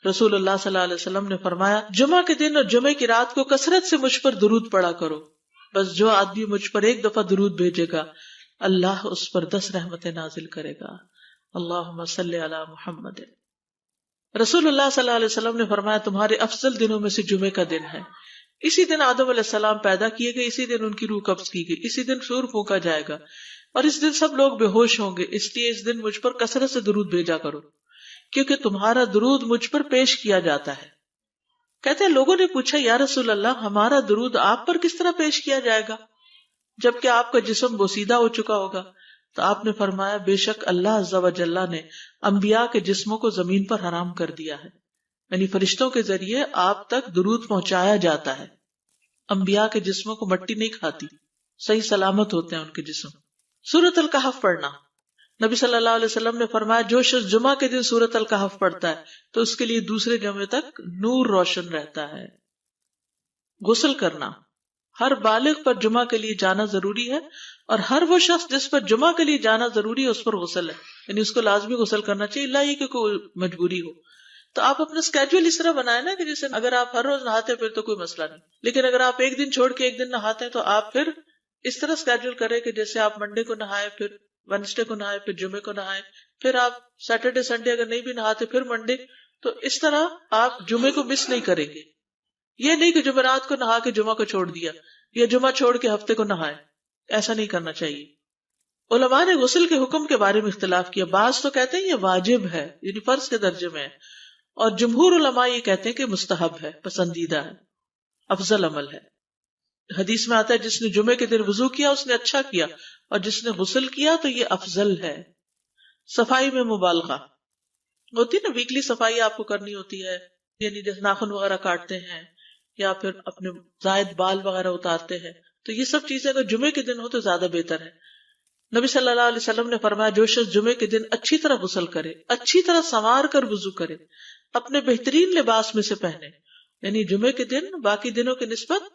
رسول اللہ صلی اللہ علیہ وسلم نے فرمایا جمعہ کے دن اور جمعے کی رات کو کثرت سے مجھ پر درود پڑا کرو، بس جو آدمی مجھ پر ایک دفعہ درود بھیجے گا اللہ اس پر 10 رحمتیں نازل کرے گا۔ اللہم صلی علی محمد۔ رسول اللہ صلی اللہ علیہ وسلم نے فرمایا تمہارے افضل دنوں میں سے جمعے کا دن ہے، اسی دن آدم علیہ السلام پیدا کیے گئے، اسی دن ان کی روح قبض کی گئی، اسی دن سور پھونکا جائے گا، اور اس دن سب لوگ بے ہوش ہوں گے، اس لیے اس دن مجھ پر کثرت سے درود بھیجا کرو کیونکہ تمہارا درود مجھ پر پیش کیا جاتا ہے۔ کہتے ہیں لوگوں نے پوچھا یا رسول اللہ ہمارا درود آپ پر کس طرح پیش کیا جائے گا جبکہ آپ کا جسم بوسیدہ ہو چکا ہوگا؟ تو آپ نے فرمایا بے شک اللہ عز و جل نے انبیاء کے جسموں کو زمین پر حرام کر دیا ہے، یعنی فرشتوں کے ذریعے آپ تک درود پہنچایا جاتا ہے۔ انبیاء کے جسموں کو مٹی نہیں کھاتی، صحیح سلامت ہوتے ہیں ان کے جسم۔ سورۃ الکہف پڑھنا، نبی صلی اللہ علیہ وسلم نے فرمایا جو شخص جمعہ کے دن سورۃ الکہف پڑھتا ہے تو اس کے لیے دوسرے جمعے تک نور روشن رہتا ہے۔ غسل کرنا، ہر بالغ پر جمعہ کے لیے جانا ضروری ہے، اور ہر وہ شخص جس پر جمعہ کے لیے جانا ضروری ہے اس پر غسل ہے، یعنی اس کو لازمی غسل کرنا چاہیے، اللہ یہ کہ کوئی مجبوری ہو۔ تو آپ اپنا اسکیجول اس طرح بنائیں نا کہ جیسے اگر آپ ہر روز نہاتے ہیں پھر تو کوئی مسئلہ نہیں، لیکن اگر آپ ایک دن چھوڑ کے ایک دن نہاتے ہیں تو آپ پھر اس طرح اسکیجول کریں کہ جیسے آپ منڈے کو نہائے، پھر وینسڈے کو نہائے، پھر جمعے کو نہائے، پھر آپ سیٹرڈے سنڈے اگر نہیں بھی نہاتے پھر منڈے، تو اس طرح آپ جمعے کو مس نہیں کریں گے۔ یہ نہیں کہ جمعرات کو نہا کے جمعہ کو چھوڑ دیا یا جمعہ چھوڑ کے ہفتے کو نہائے، ایسا نہیں کرنا چاہیے۔ علماء نے غسل کے حکم کے بارے میں اختلاف کیا، بعض تو کہتے ہیں یہ واجب ہے، یعنی فرض کے درجے میں ہے، اور جمہور علماء یہ کہتے ہیں کہ مستحب ہے، پسندیدہ ہے، افضل عمل ہے۔ حدیث میں آتا ہے جس نے جمعے کے دن وضو کیا اس نے اچھا کیا، اور جس نے غسل کیا تو یہ افضل ہے۔ صفائی میں مبالغہ ہوتی نا، ویکلی صفائی آپ کو کرنی ہوتی ہے، یعنی جیسے ناخن وغیرہ کاٹتے ہیں یا پھر اپنے زائد بال وغیرہ اتارتے ہیں، تو یہ سب چیزیں اگر جمعے کے دن ہو تو زیادہ بہتر ہے۔ نبی صلی اللہ علیہ وسلم نے فرمایا جو شخص جمعے کے دن اچھی طرح غسل کرے، اچھی طرح سنوار کر وضو کرے، اپنے بہترین لباس میں سے پہنے، یعنی جمعے کے دن باقی دنوں کی نسبت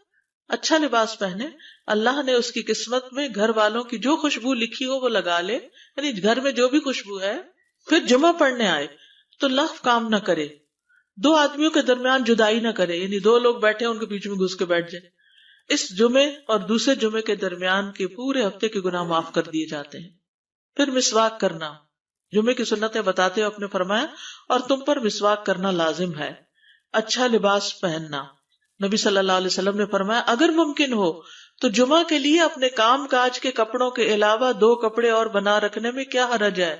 اچھا لباس پہنے، اللہ نے اس کی قسمت میں گھر والوں کی جو خوشبو لکھی ہو وہ لگا لے، یعنی گھر میں جو بھی خوشبو ہے، پھر جمعہ پڑھنے آئے تو لغو کام نہ کرے، 2 آدمیوں کے درمیان جدائی نہ کرے، یعنی 2 لوگ بیٹھے ان کے بیچ میں گھس کے بیٹھ جائے۔ اس جمعے اور دوسرے جمعے کے درمیان کے پورے ہفتے کے گناہ معاف کر دیے جاتے ہیں۔ پھر مسواک کرنا، جمعے کی سنتیں بتاتے ہوئے آپ نے فرمایا اور تم پر مسواک کرنا لازم ہے۔ اچھا لباس پہننا، نبی صلی اللہ علیہ وسلم نے فرمایا اگر ممکن ہو تو جمعہ کے لیے اپنے کام کاج کے کپڑوں کے علاوہ 2 کپڑے اور بنا رکھنے میں کیا حرج ہے،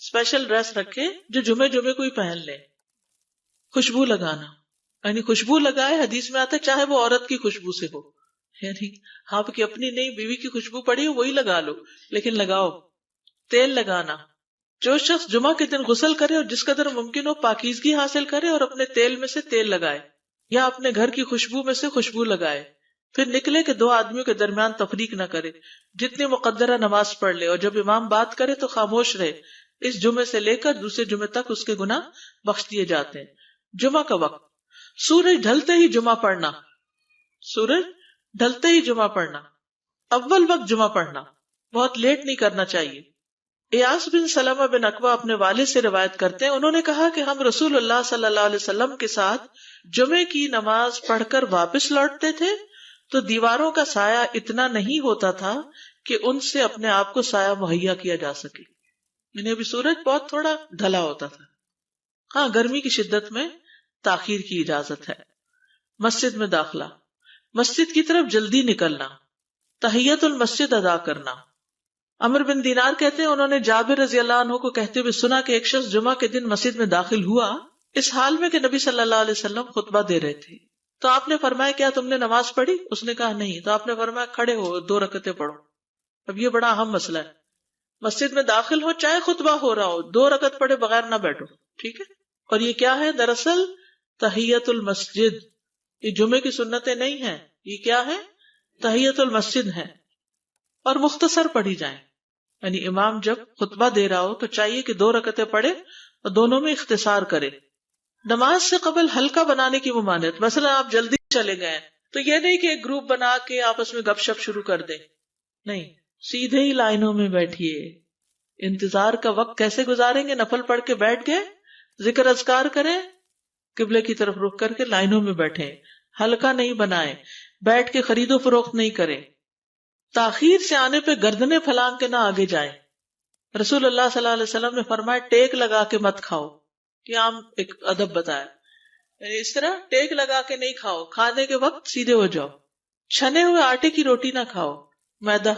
اسپیشل ڈریس رکھے جو جمعے جمعے کو ہی پہن لے۔ خوشبو لگانا، یعنی خوشبو لگائے، حدیث میں آتا ہے چاہے وہ عورت کی خوشبو سے ہو، یعنی آپ کی اپنی نہیں، بیوی کی خوشبو پڑی ہو وہی لگا لو، لیکن لگاؤ۔ تیل لگانا، جو شخص جمعہ کے دن غسل کرے اور جس قدر ممکن ہو پاکیزگی حاصل کرے اور اپنے تیل میں سے تیل لگائے یا اپنے گھر کی خوشبو میں سے خوشبو لگائے، پھر نکلے کہ 2 آدمیوں کے درمیان تفریق نہ کرے، جتنی مقدرہ نماز پڑھ لے، اور جب امام بات کرے تو خاموش رہے، اس جمعے سے لے کر دوسرے جمعے تک اس کے گناہ بخش دیے جاتے ہیں۔ جمعہ کا وقت، سورج ڈھلتے ہی جمعہ پڑھنا، سورج ڈھلتے ہی جمعہ پڑھنا، اول وقت جمعہ پڑھنا، بہت لیٹ نہیں کرنا چاہیے۔ ایاس بن سلمہ بن عقبہ اپنے والد سے روایت کرتے ہیں، انہوں نے کہا کہ ہم رسول اللہ صلی اللہ علیہ وسلم کے ساتھ جمعے کی نماز پڑھ کر واپس لوٹتے تھے تو دیواروں کا سایہ اتنا نہیں ہوتا تھا کہ ان سے اپنے آپ کو سایہ مہیا کیا جا سکے، یعنی ابھی سورج بہت تھوڑا ڈھلا ہوتا تھا۔ ہاں، گرمی کی شدت میں تاخیر کی اجازت ہے۔ مسجد میں داخلہ، مسجد کی طرف جلدی نکلنا، تحیت المسجد ادا کرنا۔ عمر بن دینار کہتے ہیں انہوں نے جابر رضی اللہ عنہ کو کہتے ہوئے سنا کہ ایک شخص جمعہ کے دن مسجد میں داخل ہوا اس حال میں کہ نبی صلی اللہ علیہ وسلم خطبہ دے رہے تھے، تو آپ نے فرمایا کیا تم نے نماز پڑھی؟ اس نے کہا نہیں، تو آپ نے فرمایا کھڑے ہو 2 رکعتیں پڑھو۔ اب یہ بڑا اہم مسئلہ ہے، مسجد میں داخل ہو چاہے خطبہ ہو رہا ہو 2 رکعت پڑھے بغیر نہ بیٹھو، ٹھیک ہے؟ اور یہ کیا ہے؟ دراصل تحیت المسجد، یہ جمعے کی سنتیں نہیں ہیں، یہ کیا ہے؟ تحیت المسجد ہے، اور مختصر پڑھی جائیں، یعنی امام جب خطبہ دے رہا ہو تو چاہیے کہ 2 رکعتیں پڑھے اور دونوں میں اختصار کرے۔ نماز سے قبل ہلکا بنانے کی ممانعت، مثلا آپ جلدی چلے گئے تو یہ نہیں کہ ایک گروپ بنا کے آپس میں گپ شپ شروع کر دیں، نہیں، سیدھے ہی لائنوں میں بیٹھیے۔ انتظار کا وقت کیسے گزاریں گے؟ نفل پڑھ کے بیٹھ گئے، ذکر اذکار کریں، قبلے کی طرف رخ کر کے لائنوں میں بیٹھیں، حلقہ نہیں بنائیں، بیٹھ کے خرید و فروخت نہیں کریں، تاخیر سے آنے پہ گردنیں پھلانگ کے نہ آگے جائیں۔ رسول اللہ صلی اللہ علیہ وسلم نے فرمایا ٹیک لگا کے مت کھاؤ، یہ عام ایک ادب بتایا، یعنی اس طرح ٹیک لگا کے نہیں کھاؤ، کھانے کے وقت سیدھے ہو جاؤ۔ چھنے ہوئے آٹے کی روٹی نہ کھاؤ، میدا۔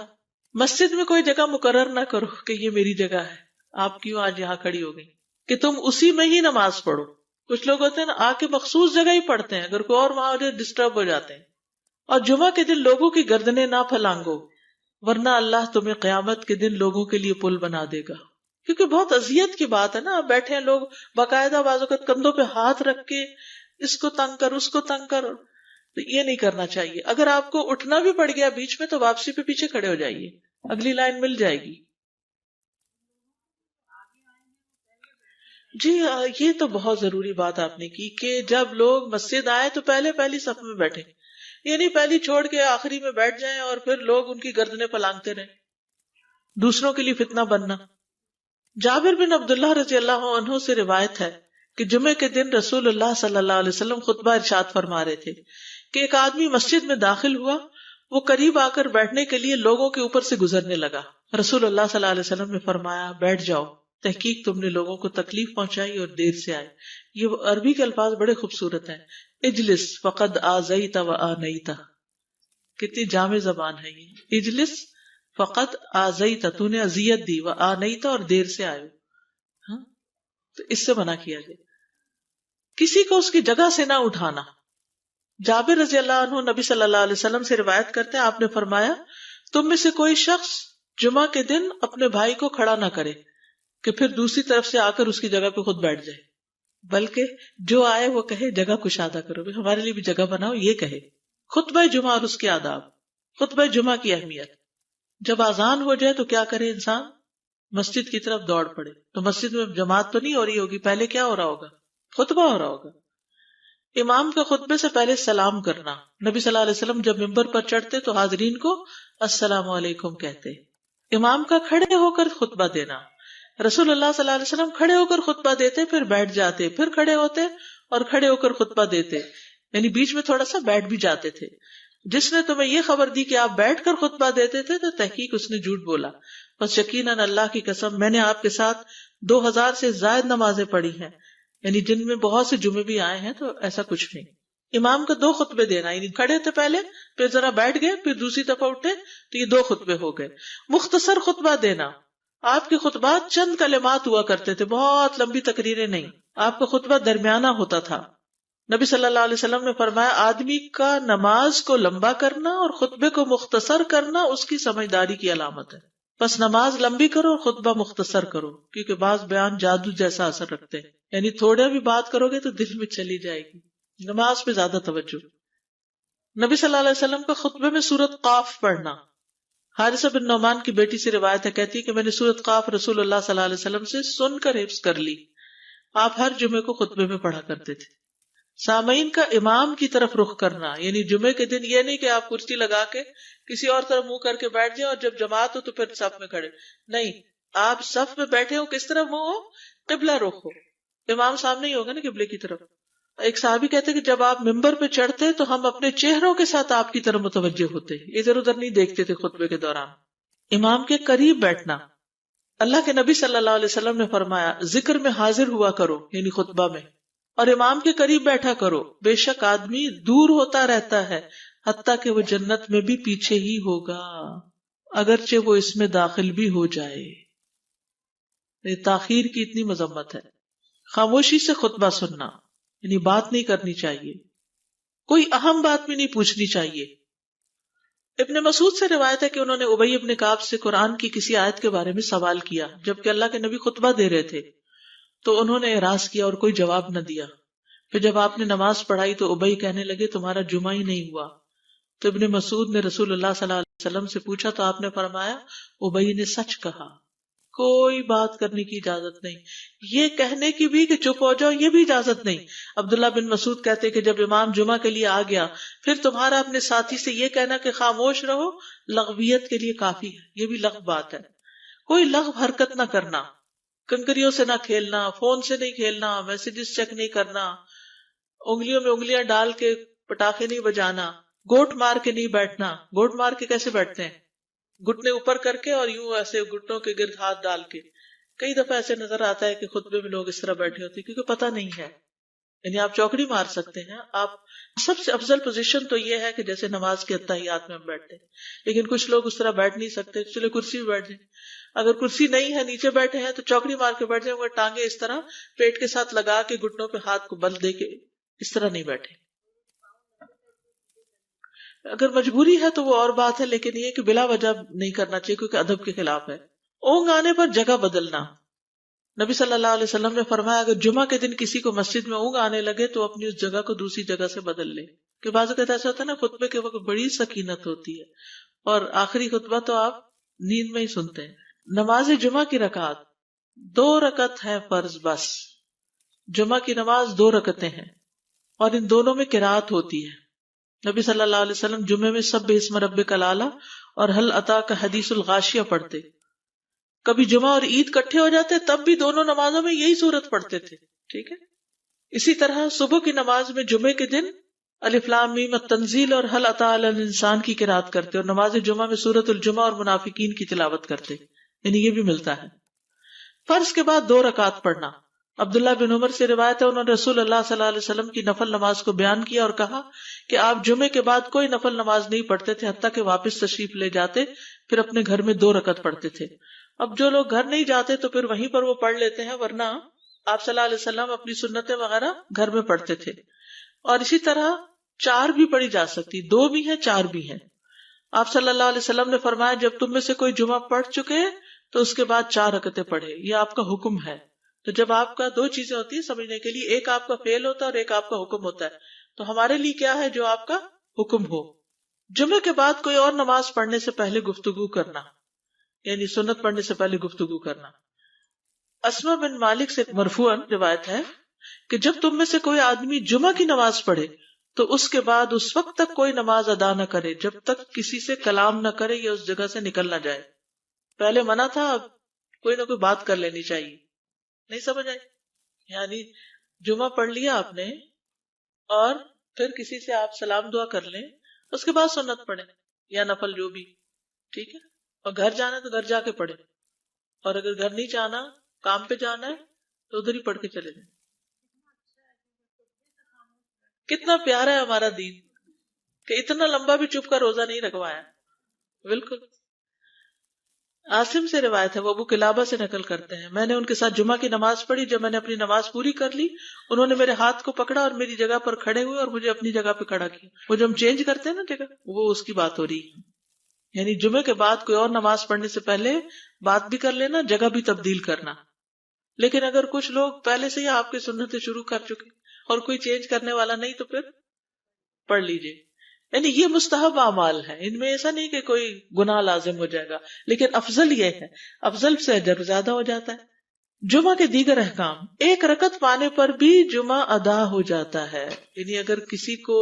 مسجد میں کوئی جگہ مقرر نہ کرو کہ یہ میری جگہ ہے، آپ کیوں آج یہاں کھڑی ہو گئی، کہ تم اسی میں ہی نماز پڑھو۔ کچھ لوگ ہوتے ہیں نا آ کے مخصوص جگہ ہی پڑھتے ہیں، اگر کوئی اور وہاں ہو جائے ڈسٹرب ہو جاتے ہیں۔ اور جمعہ کے دن لوگوں کی گردنیں نہ پھلانگو، ورنہ اللہ تمہیں قیامت کے دن لوگوں کے لیے پل بنا دے گا۔ کیونکہ بہت اذیت کی بات ہے نا، آپ بیٹھے ہیں لوگ باقاعدہ بعض اوقات کندھوں پہ ہاتھ رکھ کے اس کو تنگ کر اس کو تنگ کر، تو یہ نہیں کرنا چاہیے۔ اگر آپ کو اٹھنا بھی پڑ گیا بیچ میں تو واپسی پہ پیچھے کھڑے ہو جائیے، اگلی لائن مل جائے گی۔ جی یہ تو بہت ضروری بات آپ نے کی کہ جب لوگ مسجد آئے تو پہلی صف میں بیٹھے، یعنی پہلی چھوڑ کے آخری میں بیٹھ جائیں اور پھر لوگ ان کی گردنیں پلانگتے رہیں، دوسروں کے لیے فتنہ بننا۔ جابر بن عبداللہ رضی اللہ عنہ سے روایت ہے کہ جمعے کے دن رسول اللہ صلی اللہ علیہ وسلم خطبہ ارشاد فرما رہے تھے کہ ایک آدمی مسجد میں داخل ہوا، وہ قریب آ کر بیٹھنے کے لیے لوگوں کے اوپر سے گزرنے لگا۔ رسول اللہ صلی اللہ علیہ وسلم نے فرمایا بیٹھ جاؤ، تحقیق تم نے لوگوں کو تکلیف پہنچائی اور دیر سے آئے۔ یہ عربی کے الفاظ بڑے خوبصورت ہیں، اجلس فقد آذیت و آنیت، کتنی جامع زبان ہے یہ، اجلس فقط آذیت، تو نے اذیت دی، و آنیت، اور دیر سے آئے۔ ہاں تو اس سے منع کیا گیا۔ کسی کو اس کی جگہ سے نہ اٹھانا۔ جابر رضی اللہ عنہ نبی صلی اللہ علیہ وسلم سے روایت کرتے ہیں، آپ نے فرمایا تم میں سے کوئی شخص جمعہ کے دن اپنے بھائی کو کھڑا نہ کرے کہ پھر دوسری طرف سے آ کر اس کی جگہ پہ خود بیٹھ جائے، بلکہ جو آئے وہ کہے جگہ کشادہ کرو، ہمارے لیے بھی جگہ بناؤ، یہ کہے۔ خطبہ جمعہ اور اس کے آداب۔ خطبہ جمعہ کی اہمیت، جب اذان ہو جائے تو کیا کرے انسان؟ مسجد کی طرف دوڑ پڑے۔ تو مسجد میں جماعت تو نہیں ہو رہی ہوگی، پہلے کیا ہو رہا ہوگا؟ خطبہ ہو رہا ہوگا۔ امام کا خطبے سے پہلے سلام کرنا۔ نبی صلی اللہ علیہ وسلم جب ممبر پر چڑھتے تو حاضرین کو السلام علیکم کہتے۔ امام کا کھڑے ہو کر خطبہ دینا۔ رسول اللہ صلی اللہ علیہ وسلم کھڑے ہو کر خطبہ دیتے، پھر بیٹھ جاتے، پھر کھڑے ہوتے اور کھڑے ہو کر خطبہ دیتے، یعنی بیچ میں تھوڑا سا بیٹھ بھی جاتے تھے۔ جس نے تمہیں یہ خبر دی کہ آپ بیٹھ کر خطبہ دیتے تھے تو تحقیق اس نے جھوٹ بولا، بس یقیناً اللہ کی قسم میں نے آپ کے ساتھ 2000 سے زائد نمازیں پڑھی ہیں، یعنی جن میں بہت سے جمعے بھی آئے ہیں، تو ایسا کچھ نہیں۔ امام کا 2 خطبے دینا، یعنی کھڑے تھے پہلے، پھر ذرا بیٹھ گئے، پھر دوسری دفعہ اٹھے، تو یہ 2 خطبے ہو گئے۔ مختصر خطبہ دینا۔ آپ کے خطبات چند کلمات ہوا کرتے تھے، بہت لمبی تقریریں نہیں، آپ کا خطبہ درمیانہ ہوتا تھا۔ نبی صلی اللہ علیہ وسلم نے فرمایا آدمی کا نماز کو لمبا کرنا اور خطبے کو مختصر کرنا اس کی سمجھداری کی علامت ہے۔ بس نماز لمبی کرو اور خطبہ مختصر کرو، کیونکہ بعض بیان جادو جیسا اثر رکھتے ہیں، یعنی تھوڑے بھی بات کرو گے تو دل میں چلی جائے گی۔ نماز پہ زیادہ توجہ۔ نبی صلی اللہ علیہ وسلم کا خطبے میں سورۃ قاف پڑھنا۔ حارثہ بن نعمان کی بیٹی سے روایت ہے، کہتی ہے کہ میں نے سورۃ قاف رسول اللہ صلی اللہ علیہ وسلم سے سن کر حفظ کر لی۔ آپ ہر جمعے کو خطبے میں پڑھا کرتے تھے۔ سامعین کا امام کی طرف رخ کرنا، یعنی جمعے کے دن یہ نہیں کہ آپ کرسی لگا کے کسی اور طرف منہ کر کے بیٹھ جائیں اور جب جماعت ہو تو پھر صف میں کھڑے، نہیں، آپ صف میں بیٹھے ہو، کس طرف منہ ہو؟ قبلہ رخ ہو، امام سامنے ہی ہوگا نا قبلے کی طرف۔ ایک صحابی کہتے کہ جب آپ ممبر پہ چڑھتے تو ہم اپنے چہروں کے ساتھ آپ کی طرف متوجہ ہوتے، ادھر ادھر نہیں دیکھتے تھے خطبے کے دوران۔ امام کے قریب بیٹھنا۔ اللہ کے نبی صلی اللہ علیہ وسلم نے فرمایا ذکر میں حاضر ہوا کرو، یعنی خطبہ میں، اور امام کے قریب بیٹھا کرو، بے شک آدمی دور ہوتا رہتا ہے حتیٰ کہ وہ جنت میں بھی پیچھے ہی ہوگا اگرچہ وہ اس میں داخل بھی ہو جائے۔ یہ تاخیر کی اتنی مذمت ہے۔ خاموشی سے خطبہ سننا، یعنی بات نہیں کرنی چاہیے، کوئی اہم بات بھی نہیں پوچھنی چاہیے۔ ابن مسعود سے روایت ہے کہ انہوں نے ابی ابن کعب سے قرآن کی کسی آیت کے بارے میں سوال کیا جبکہ اللہ کے نبی خطبہ دے رہے تھے، تو انہوں نے اعراض کیا اور کوئی جواب نہ دیا۔ پھر جب آپ نے نماز پڑھائی تو ابی کہنے لگے تمہارا جمعہ ہی نہیں ہوا۔ تو ابن مسعود نے رسول اللہ صلی اللہ علیہ وسلم سے پوچھا تو آپ نے فرمایا ابی نے سچ کہا، کوئی بات کرنے کی اجازت نہیں، یہ کہنے کی بھی کہ چپ ہو جاؤ یہ بھی اجازت نہیں۔ عبداللہ بن مسعود کہتے کہ جب امام جمعہ کے لیے آ گیا پھر تمہارا اپنے ساتھی سے یہ کہنا کہ خاموش رہو لغویت کے لیے کافی ہے، یہ بھی لغو بات ہے۔ کوئی لغو حرکت نہ کرنا، کنکریوں سے نہ کھیلنا، فون سے نہیں کھیلنا، میسجز چیک نہیں کرنا، انگلیوں میں انگلیاں ڈال کے پٹاخے نہیں بجانا، گوٹ مار کے نہیں بیٹھنا. گوٹ مار کے کیسے بیٹھتے ہیں؟ گھٹنے اوپر کر کے اور یوں ایسے گھٹنوں کے گرد ہاتھ ڈال کے. کئی دفعہ ایسے نظر آتا ہے کہ خطبے میں لوگ اس طرح بیٹھے ہوتے ہیں کیونکہ پتہ نہیں ہے. یعنی آپ چوکڑی مار سکتے ہیں. آپ سب سے افضل پوزیشن تو یہ ہے کہ جیسے نماز کے اتحیات میں ہم بیٹھتے ہیں، لیکن کچھ لوگ اس طرح بیٹھ نہیں سکتے، چلے کرسی میں بیٹھ جائیں. اگر کرسی نہیں ہے، نیچے بیٹھے ہیں تو چوکڑی مار کے بیٹھ جائیں، مگر ٹانگیں اس طرح پیٹ کے ساتھ لگا کے گھٹنوں پہ ہاتھ کو بل دے کے اس طرح نہیں بیٹھے. اگر مجبوری ہے تو وہ اور بات ہے، لیکن یہ کہ بلا وجہ نہیں کرنا چاہیے کیونکہ ادب کے خلاف ہے. اونگ آنے پر جگہ بدلنا. نبی صلی اللہ علیہ وسلم نے فرمایا اگر جمعہ کے دن کسی کو مسجد میں اونگ آنے لگے تو اپنی اس جگہ کو دوسری جگہ سے بدل لے. کہ بعض اوقات ایسا ہوتا ہے نا، خطبے کے وقت بڑی سکینت ہوتی ہے اور آخری خطبہ تو آپ نیند میں ہی سنتے ہیں. نماز جمعہ کی رکعت 2 رکعت ہے فرض بس. جمعہ کی نماز 2 رکعتیں ہیں اور ان دونوں میں قرات ہوتی ہے. نبی صلی اللہ علیہ وسلم جمعے میں سبح اسم ربک الاعلی اور حل اتاک حدیث الغاشیہ پڑھتے. کبھی جمعہ اور عید کٹھے ہو جاتے تب بھی دونوں نمازوں میں یہی سورت پڑھتے تھے. ٹھیک ہے. اسی طرح صبح کی نماز میں جمعے کے دن الف لام میم التنزیل اور حل اتی علی الانسان کی قرات کرتے اور نماز جمعہ میں سورۃ الجمعہ اور منافقین کی تلاوت کرتے. یعنی یہ بھی ملتا ہے. فرض کے بعد 2 رکعت پڑھنا. عبداللہ بن عمر سے روایت ہے انہوں نے رسول اللہ صلی اللہ علیہ وسلم کی نفل نماز کو بیان کیا اور کہا کہ آپ جمعے کے بعد کوئی نفل نماز نہیں پڑھتے تھے حتیٰ کہ واپس تشریف لے جاتے پھر اپنے گھر میں 2 رکعت پڑھتے تھے. اب جو لوگ گھر نہیں جاتے تو پھر وہیں پر وہ پڑھ لیتے ہیں، ورنہ آپ صلی اللہ علیہ وسلم اپنی سنتیں وغیرہ گھر میں پڑھتے تھے. اور اسی طرح 4 بھی پڑھی جا سکتی، 2 بھی ہیں 4 بھی ہیں. آپ صلی اللہ علیہ وسلم نے فرمایا جب تم میں سے کوئی جمعہ پڑھ چکے تو اس کے بعد 4 رکعتیں پڑھے. یہ آپ کا حکم ہے. تو جب آپ کا 2 چیزیں ہوتی ہیں سمجھنے کے لیے، ایک آپ کا فعل ہوتا ہے اور ایک آپ کا حکم ہوتا ہے. تو ہمارے لیے کیا ہے؟ جو آپ کا حکم ہو. جمعے کے بعد کوئی اور نماز پڑھنے سے پہلے گفتگو کرنا، یعنی سنت پڑھنے سے پہلے گفتگو کرنا. اسما بن مالک سے مرفوعاً روایت ہے کہ جب تم میں سے کوئی آدمی جمعہ کی نماز پڑھے تو اس کے بعد اس وقت تک کوئی نماز ادا نہ کرے جب تک کسی سے کلام نہ کرے یا اس جگہ سے نکل نہ جائے. پہلے منع تھا، اب کوئی نہ کوئی بات کر لینی چاہیے. نہیں سمجھ آئی؟ یعنی جمعہ پڑھ لیا آپ نے اور پھر کسی سے آپ سلام دعا کر لیں، اس کے بعد سنت پڑھیں یا نفل جو بھی. ٹھیک ہے. اور گھر جانا ہے تو گھر جا کے پڑھیں، اور اگر گھر نہیں جانا، کام پہ جانا ہے تو ادھر ہی پڑھ کے چلے جائیں. کتنا پیارا ہے ہمارا دین کہ اتنا لمبا بھی چپ کا روزہ نہیں رکھوایا. بالکل. عاصم سے روایت ہے، وہ ابو قلابہ سے نقل کرتے ہیں، میں نے ان کے ساتھ جمعہ کی نماز پڑھی. جب میں نے اپنی نماز پوری کر لی انہوں نے میرے ہاتھ کو پکڑا اور میری جگہ پر کھڑے ہوئے اور مجھے اپنی جگہ پہ کھڑا کیا. وہ جو ہم چینج کرتے ہیں نا جگہ، وہ اس کی بات ہو رہی ہے. یعنی جمعے کے بعد کوئی اور نماز پڑھنے سے پہلے بات بھی کر لینا، جگہ بھی تبدیل کرنا. لیکن اگر کچھ لوگ پہلے سے ہی آپ کی سنتیں شروع کر چکے اور کوئی چینج کرنے والا نہیں تو پھر پڑھ لیجئے. یعنی یہ مستحب اعمال ہے، ان میں ایسا نہیں کہ کوئی گناہ لازم ہو جائے گا، لیکن افضل یہ ہے، افضل سے اجر زیادہ ہو جاتا ہے. جمعہ کے دیگر احکام. 1 رکعت پانے پر بھی جمعہ ادا ہو جاتا ہے. یعنی اگر کسی کو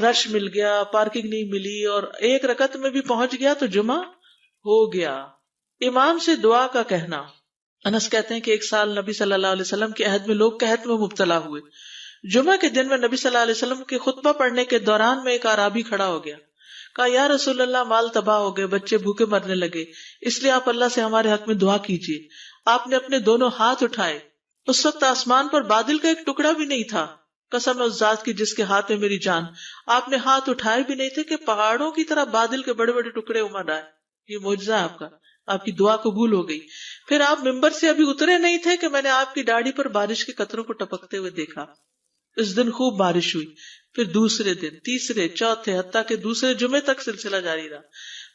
رش مل گیا، پارکنگ نہیں ملی اور 1 رکعت میں بھی پہنچ گیا تو جمعہ ہو گیا. امام سے دعا کا کہنا. انس کہتے ہیں کہ ایک سال نبی صلی اللہ علیہ وسلم کے عہد میں لوگ قحط میں مبتلا ہوئے. جمعہ کے دن میں نبی صلی اللہ علیہ وسلم کے خطبہ پڑھنے کے دوران میں ایک اعرابی کھڑا ہو گیا. کہا یا رسول اللہ، مال تباہ ہو گئے، بچے بھوکے مرنے لگے، اس لیے آپ اللہ سے ہمارے حق میں دعا کیجیے. آپ نے اپنے دونوں ہاتھ اٹھائے. اس وقت آسمان پر بادل کا ایک ٹکڑا بھی نہیں تھا. قسم ہے اس ذات کی جس کے ہاتھ میں میری جان، آپ نے ہاتھ اٹھائے بھی نہیں تھے کہ پہاڑوں کی طرح بادل کے بڑے بڑے ٹکڑے امڑ آئے. یہ معجزہ ہے آپ کا، آپ کی دعا قبول ہو گئی. پھر آپ ممبر سے ابھی اترے نہیں تھے کہ میں نے آپ کی داڑھی پر بارش کے قطروں کو ٹپکتے ہوئے دیکھا. اس دن خوب بارش ہوئی. پھر دوسرے دن، تیسرے، چوتھے، حتیٰ کہ دوسرے جمعے تک سلسلہ جاری رہا.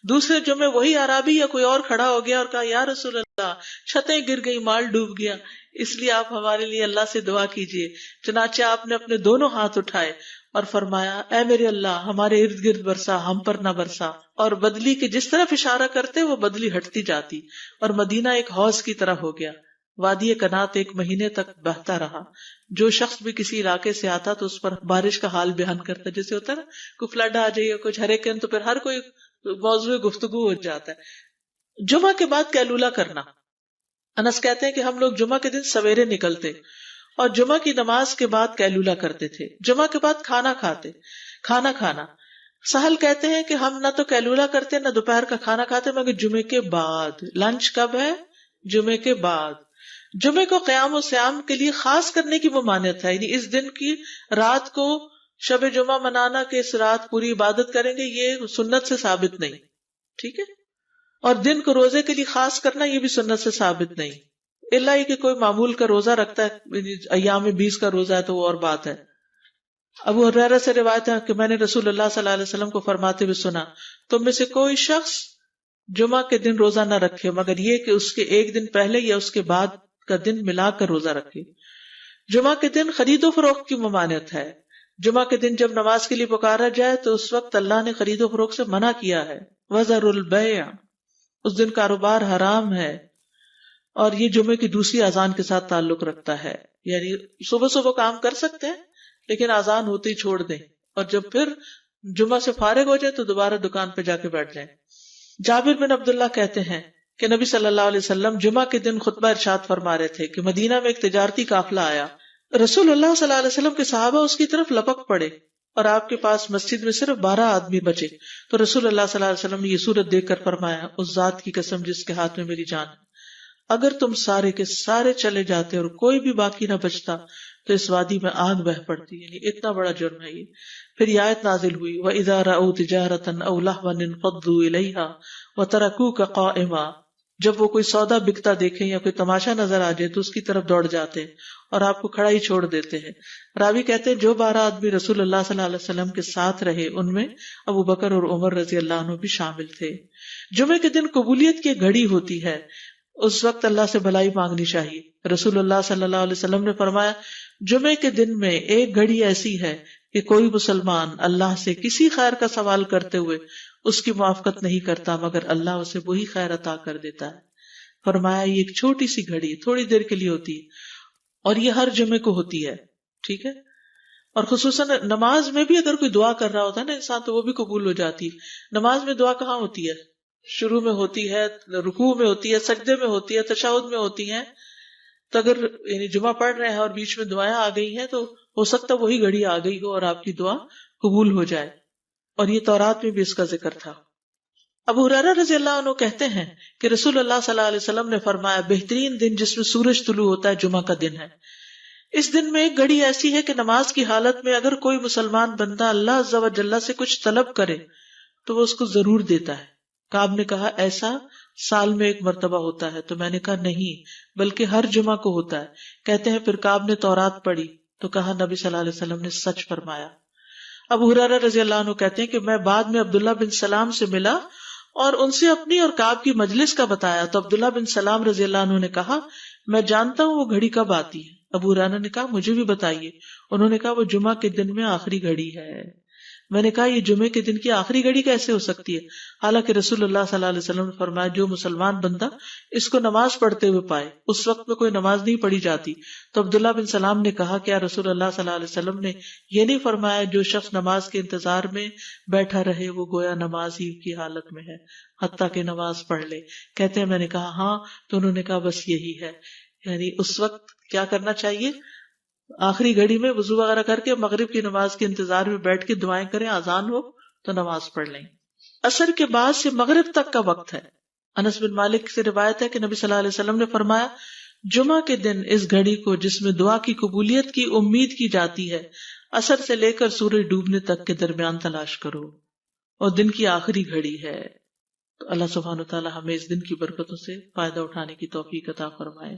دوسرے جمعے وہی عربی یا کوئی اور کھڑا ہو گیا اور کہا یا رسول اللہ، چھتیں گر گئی، مال ڈوب گیا، اس لیے آپ ہمارے لیے اللہ سے دعا کیجیے. چنانچہ آپ نے اپنے دونوں ہاتھ اٹھائے اور فرمایا اے میرے اللہ، ہمارے ارد گرد برسا، ہم پر نہ برسا. اور بدلی کے جس طرف اشارہ کرتے وہ بدلی ہٹتی جاتی اور مدینہ ایک حوض کی طرح ہو گیا. وادی کنات 1 مہینے تک بہتا رہا. جو شخص بھی کسی علاقے سے آتا تو اس پر بارش کا حال بیان کرتا. جیسے ہوتا ہے نا کوئی فلڈ آ جائے، کچھ ہریکین، تو پھر ہر کوئی موضوع گفتگو ہو جاتا ہے. جمعہ کے بعد قیلولہ کرنا. انس کہتے ہیں کہ ہم لوگ جمعہ کے دن سویرے نکلتے اور جمعہ کی نماز کے بعد قیلولہ کرتے تھے. جمعہ کے بعد کھانا کھانا. سہل کہتے ہیں کہ ہم نہ تو قیلولہ کرتے نہ دوپہر کا کھانا کھاتے مگر جمعے کے بعد. لنچ کب ہے؟ جمعے کے بعد. جمعے کو قیام و سیام کے لیے خاص کرنے کی ممانعت ہے، یعنی اس دن کی رات کو شب جمعہ منانا کہ اس رات پوری عبادت کریں گے، یہ سنت سے ثابت نہیں. ٹھیک ہے. اور دن کو روزے کے لیے خاص کرنا یہ بھی سنت سے ثابت نہیں، الا یہ کہ کوئی معمول کا روزہ رکھتا ہے، ایام 20 کا روزہ ہے تو وہ اور بات ہے. ابو ہریرہ سے روایت ہے کہ میں نے رسول اللہ صلی اللہ علیہ وسلم کو فرماتے ہوئے سنا، تم میں سے کوئی شخص جمعہ کے دن روزہ نہ رکھے مگر یہ کہ اس کے ایک دن پہلے یا اس کے بعد کا دن ملا کر روزہ رکھے. جمعہ کے دن خرید و فروخت کی ممانعت ہے. جمعہ کے دن جب نماز کے لیے پکارا جائے تو اس وقت اللہ نے خرید و فروخت سے منع کیا ہے. وَذَرُوا الْبَيْعَ، اس دن کاروبار حرام ہے. اور یہ جمعے کی دوسری اذان کے ساتھ تعلق رکھتا ہے، یعنی صبح صبح کام کر سکتے ہیں لیکن اذان ہوتے ہی چھوڑ دیں، اور جب پھر جمعہ سے فارغ ہو جائے تو دوبارہ دکان پہ جا کے بیٹھ جائیں. جابر بن عبداللہ کہتے ہیں کہ نبی صلی اللہ علیہ وسلم جمعہ کے دن خطبہ ارشاد فرما رہے تھے کہ مدینہ میں ایک تجارتی قافلہ آیا. رسول اللہ صلی اللہ علیہ وسلم کے صحابہ اس کی طرف لپک پڑے اور آپ کے پاس مسجد میں صرف 12 آدمی بچے. تو رسول اللہ صلی اللہ علیہ وسلم نے یہ صورت دیکھ کر فرمایا، اس ذات کی قسم جس کے ہاتھ میں میری جان ہے، اگر تم سارے کے سارے چلے جاتے اور کوئی بھی باقی نہ بچتا تو اس وادی میں آگ بہہ پڑتی. یعنی اتنا بڑا جرم ہے یہ. پھر یہ آیت نازل ہوئی، وَإِذَا رَأَوْا تِجَارَةً أَوْ لَهْوًا انفضوا إِلَيْهَا وَتَرَكُوكَ قَائِمًا، جب وہ کوئی سودا بکتا دیکھیں یا کوئی تماشا نظر آ جائے تو اس کی طرف دوڑ جاتے ہیں اور آپ کو کھڑا ہی چھوڑ دیتے ہیں. راوی کہتے ہیں جو 12 آدمی رسول اللہ صلی اللہ علیہ وسلم کے ساتھ رہے ان میں ابو بکر اور عمر رضی اللہ عنہ بھی شامل تھے. جمعے کے دن قبولیت کی گھڑی ہوتی ہے، اس وقت اللہ سے بھلائی مانگنی چاہیے. رسول اللہ صلی اللہ علیہ وسلم نے فرمایا، جمعے کے دن میں ایک گھڑی ایسی ہے کہ کوئی مسلمان اللہ سے کسی خیر کا سوال کرتے ہوئے اس کی موافقت نہیں کرتا مگر اللہ اسے وہی خیر عطا کر دیتا ہے. فرمایا یہ ایک چھوٹی سی گھڑی تھوڑی دیر کے لیے ہوتی ہے اور یہ ہر جمعے کو ہوتی ہے. ٹھیک ہے. اور خصوصاً نماز میں بھی اگر کوئی دعا کر رہا ہوتا ہے نا انسان تو وہ بھی قبول ہو جاتی ہے. نماز میں دعا کہاں ہوتی ہے؟ شروع میں ہوتی ہے، رکوع میں ہوتی ہے، سجدے میں ہوتی ہے، تشہد میں ہوتی ہے. تو اگر یعنی جمعہ پڑھ رہے ہیں اور بیچ میں دعائیں آ گئی ہیں تو ہو سکتا ہے وہی گھڑی آ گئی ہو اور آپ کی دعا قبول ہو جائے. اور یہ تورات میں بھی اس کا ذکر تھا. ابو ہریرہ رضی اللہ عنہ کہتے ہیں کہ رسول اللہ صلی اللہ علیہ وسلم نے فرمایا، بہترین دن جس میں سورج طلوع ہوتا ہے جمعہ کا دن ہے. اس دن میں ایک گھڑی ایسی ہے کہ نماز کی حالت میں اگر کوئی مسلمان بندہ اللہ عز و جل سے کچھ طلب کرے تو وہ اس کو ضرور دیتا ہے. کعب نے کہا ایسا سال میں ایک مرتبہ ہوتا ہے؟ تو میں نے کہا نہیں بلکہ ہر جمعہ کو ہوتا ہے. کہتے ہیں پھر کعب نے تورات پڑھی تو کہا نبی صلی اللہ علیہ وسلم نے سچ فرمایا. ابو ہریرہ رضی اللہ عنہ کہتے ہیں کہ میں بعد میں عبداللہ بن سلام سے ملا اور ان سے اپنی اور کعب کی مجلس کا بتایا تو عبداللہ بن سلام رضی اللہ عنہ نے کہا میں جانتا ہوں وہ گھڑی کب آتی ہے. ابو ہریرہ نے کہا مجھے بھی بتائیے. انہوں نے کہا وہ جمعہ کے دن میں آخری گھڑی ہے. میں نے کہا یہ جمعے کے دن کی آخری گھڑی کیسے ہو سکتی ہے؟ حالانکہ رسول اللہ صلی اللہ علیہ وسلم نے فرمایا جو مسلمان بندہ اس کو نماز پڑھتے ہوئے پائے. اس وقت میں کوئی نماز نہیں پڑھی جاتی. تو عبداللہ بن سلام نے کہا کیا رسول اللہ صلی اللہ علیہ وسلم نے یہ نہیں فرمایا جو شخص نماز کے انتظار میں بیٹھا رہے وہ گویا نماز ہی کی حالت میں ہے حتیٰ کہ نماز پڑھ لے؟ کہتے ہیں میں نے کہا ہاں. تو انہوں نے کہا بس یہی ہے، یعنی اس وقت کیا کرنا چاہیے؟ آخری گھڑی میں وضو وغیرہ کر کے مغرب کی نماز کے انتظار میں بیٹھ کے دعائیں کریں، اذان ہو تو نماز پڑھ لیں. عصر کے بعد سے مغرب تک کا وقت ہے. انس بن مالک سے روایت ہے کہ نبی صلی اللہ علیہ وسلم نے فرمایا جمعہ کے دن اس گھڑی کو جس میں دعا کی قبولیت کی امید کی جاتی ہے عصر سے لے کر سورج ڈوبنے تک کے درمیان تلاش کرو اور دن کی آخری گھڑی ہے. تو اللہ سبحانہ وتعالی ہمیں اس دن کی برکتوں سے فائدہ اٹھانے کی توفیق عطا فرمائے.